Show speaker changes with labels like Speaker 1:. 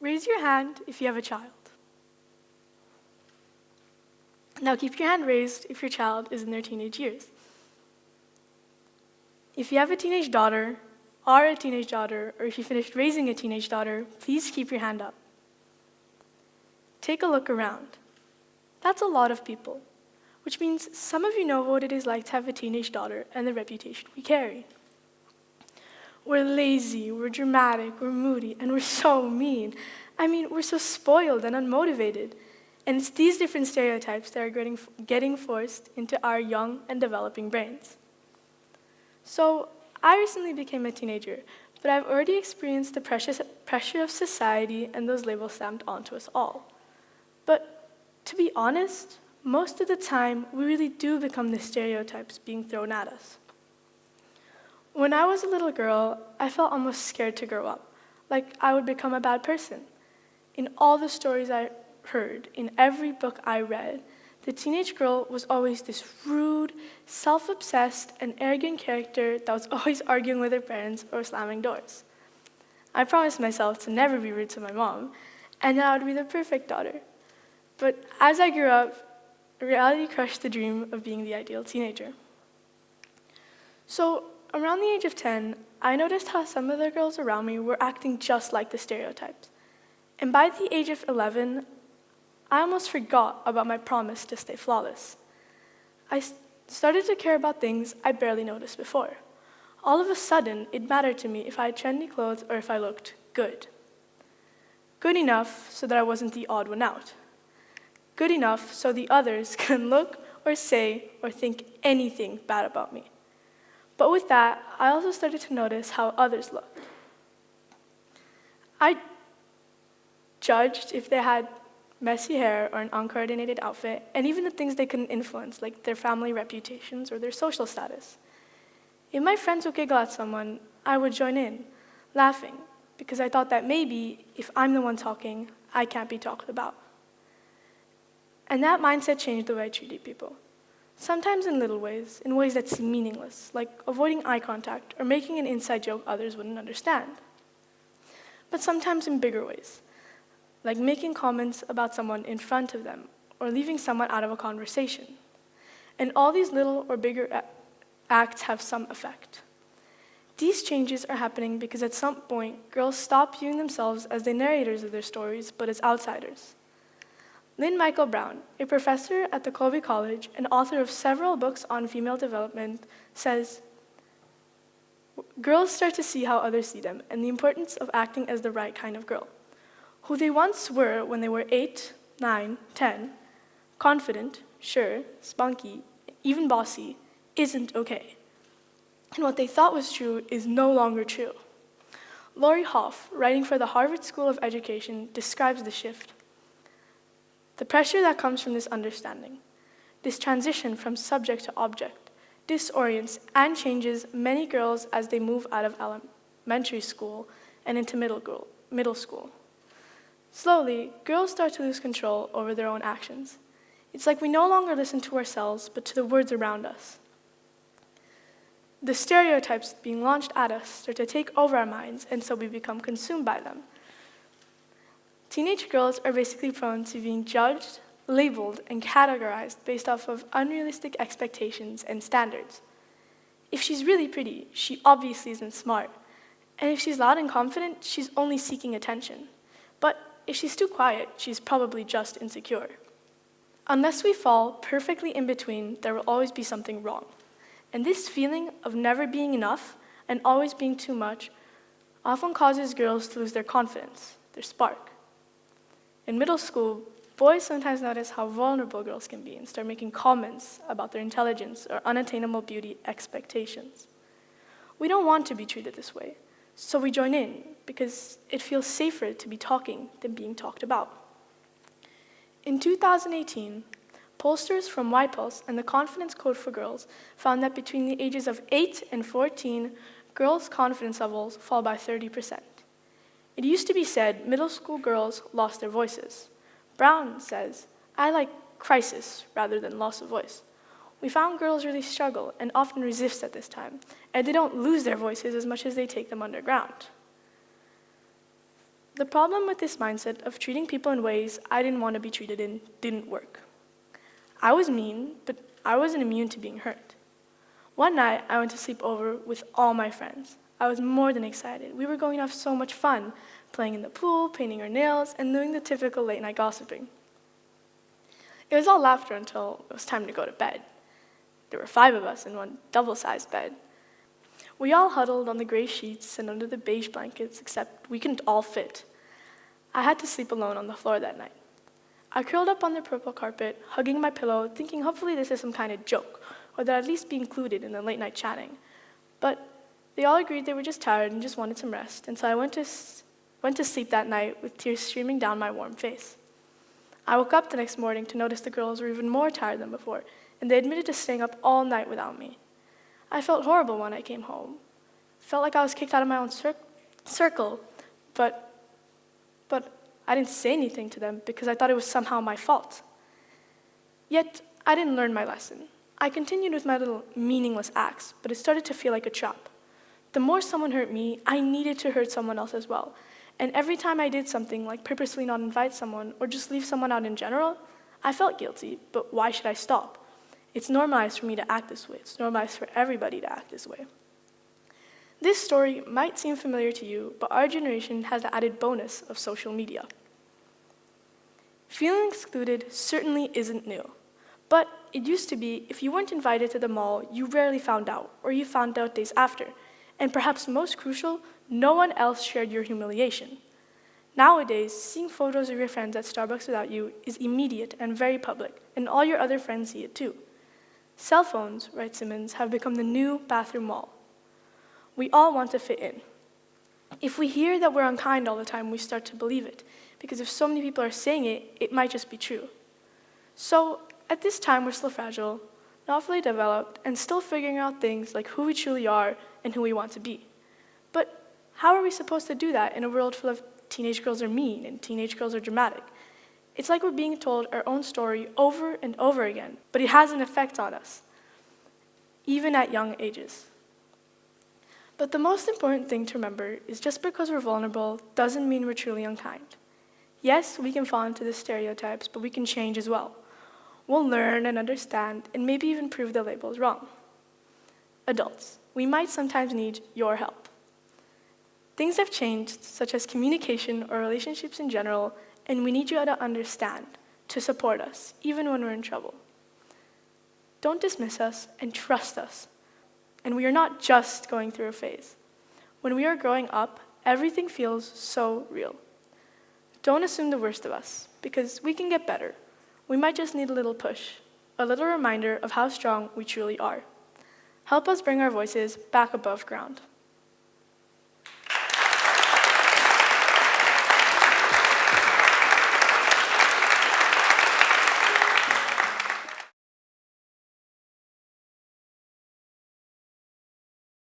Speaker 1: Raise your hand if you have a child. Now keep your hand raised if your child is in their teenage years. If you have a teenage daughter, are a teenage daughter, or if you finished raising a teenage daughter, please keep your hand up. Take a look around. That's a lot of people, which means some of you know what it is like to have a teenage daughter and the reputation we carry. We're lazy, we're dramatic, we're moody, and we're so mean. I mean, we're so spoiled and unmotivated. And it's these different stereotypes that are getting forced into our young and developing brains. So, I recently became a teenager, but I've already experienced the pressure of society and those labels stamped onto us all. But to be honest, most of the time, we really do become the stereotypes being thrown at us. When I was a little girl, I felt almost scared to grow up, like I would become a bad person. In all the stories I heard, in every book I read, the teenage girl was always this rude, self-obsessed, and arrogant character that was always arguing with her parents or slamming doors. I promised myself to never be rude to my mom, and that I would be the perfect daughter. But as I grew up, reality crushed the dream of being the ideal teenager. So, around the age of 10, I noticed how some of the girls around me were acting just like the stereotypes. And by the age of 11, I almost forgot about my promise to stay flawless. I started to care about things I barely noticed before. All of a sudden, it mattered to me if I had trendy clothes or if I looked good. Good enough so that I wasn't the odd one out. Good enough so the others couldn't look or say or think anything bad about me. But with that, I also started to notice how others looked. I judged if they had messy hair or an uncoordinated outfit, and even the things they couldn't influence, like their family reputations or their social status. If my friends would giggle at someone, I would join in, laughing, because I thought that maybe, if I'm the one talking, I can't be talked about. And that mindset changed the way I treated people. Sometimes in little ways, in ways that seem meaningless, like avoiding eye contact or making an inside joke others wouldn't understand. But sometimes in bigger ways, like making comments about someone in front of them or leaving someone out of a conversation. And all these little or bigger acts have some effect. These changes are happening because at some point, girls stop viewing themselves as the narrators of their stories, but as outsiders. Lynn Michael Brown, a professor at the Colby College and author of several books on female development, says, girls start to see how others see them and the importance of acting as the right kind of girl. Who they once were when they were 8, 9, 10, confident, sure, spunky, even bossy, isn't okay. And what they thought was true is no longer true. Lori Hoff, writing for the Harvard School of Education, describes the shift. The pressure that comes from this understanding, this transition from subject to object, disorients and changes many girls as they move out of elementary school and into middle school. Slowly, girls start to lose control over their own actions. It's like we no longer listen to ourselves, but to the words around us. The stereotypes being launched at us start to take over our minds, and so we become consumed by them. Teenage girls are basically prone to being judged, labeled, and categorized based off of unrealistic expectations and standards. If she's really pretty, she obviously isn't smart. And if she's loud and confident, she's only seeking attention. But if she's too quiet, she's probably just insecure. Unless we fall perfectly in between, there will always be something wrong. And this feeling of never being enough and always being too much often causes girls to lose their confidence, their spark. In middle school, boys sometimes notice how vulnerable girls can be and start making comments about their intelligence or unattainable beauty expectations. We don't want to be treated this way, so we join in because it feels safer to be talking than being talked about. In 2018, pollsters from YPulse and the Confidence Code for Girls found that between the ages of 8 and 14, girls' confidence levels fall by 30%. It used to be said middle school girls lost their voices. Brown says, I like crisis rather than loss of voice. We found girls really struggle and often resist at this time, and they don't lose their voices as much as they take them underground. The problem with this mindset of treating people in ways I didn't want to be treated in didn't work. I was mean, but I wasn't immune to being hurt. One night, I went to sleep over with all my friends. I was more than excited. We were going to have so much fun, playing in the pool, painting our nails, and doing the typical late-night gossiping. It was all laughter until it was time to go to bed. There were 5 of us in one double-sized bed. We all huddled on the gray sheets and under the beige blankets, except we couldn't all fit. I had to sleep alone on the floor that night. I curled up on the purple carpet, hugging my pillow, thinking hopefully this is some kind of joke, or that I'd at least be included in the late-night chatting. But they all agreed they were just tired and just wanted some rest, and so I went to sleep that night with tears streaming down my warm face. I woke up the next morning to notice the girls were even more tired than before, and they admitted to staying up all night without me. I felt horrible when I came home. Felt like I was kicked out of my own circle, but I didn't say anything to them because I thought it was somehow my fault. Yet, I didn't learn my lesson. I continued with my little meaningless acts, but it started to feel like a trap. The more someone hurt me, I needed to hurt someone else as well. And every time I did something like purposely not invite someone or just leave someone out in general, I felt guilty, but why should I stop? It's normalized for me to act this way. It's normalized for everybody to act this way. This story might seem familiar to you, but our generation has the added bonus of social media. Feeling excluded certainly isn't new, but it used to be if you weren't invited to the mall, you rarely found out, or you found out days after. And perhaps most crucial, no one else shared your humiliation. Nowadays, seeing photos of your friends at Starbucks without you is immediate and very public, and all your other friends see it too. Cell phones, writes Simmons, have become the new bathroom wall. We all want to fit in. If we hear that we're unkind all the time, we start to believe it, because if so many people are saying it, it might just be true. So, at this time, we're still fragile, not fully developed, and still figuring out things like who we truly are and who we want to be. But how are we supposed to do that in a world full of teenage girls are mean and teenage girls are dramatic? It's like we're being told our own story over and over again, but it has an effect on us, even at young ages. But the most important thing to remember is just because we're vulnerable doesn't mean we're truly unkind. Yes, we can fall into the stereotypes, but we can change as well. We'll learn and understand and maybe even prove the label is wrong. Adults, we might sometimes need your help. Things have changed, such as communication or relationships in general, and we need you to understand, to support us, even when we're in trouble. Don't dismiss us and trust us. And we are not just going through a phase. When we are growing up, everything feels so real. Don't assume the worst of us, because we can get better. We might just need a little push, a little reminder of how strong we truly are. Help us bring our voices back above ground.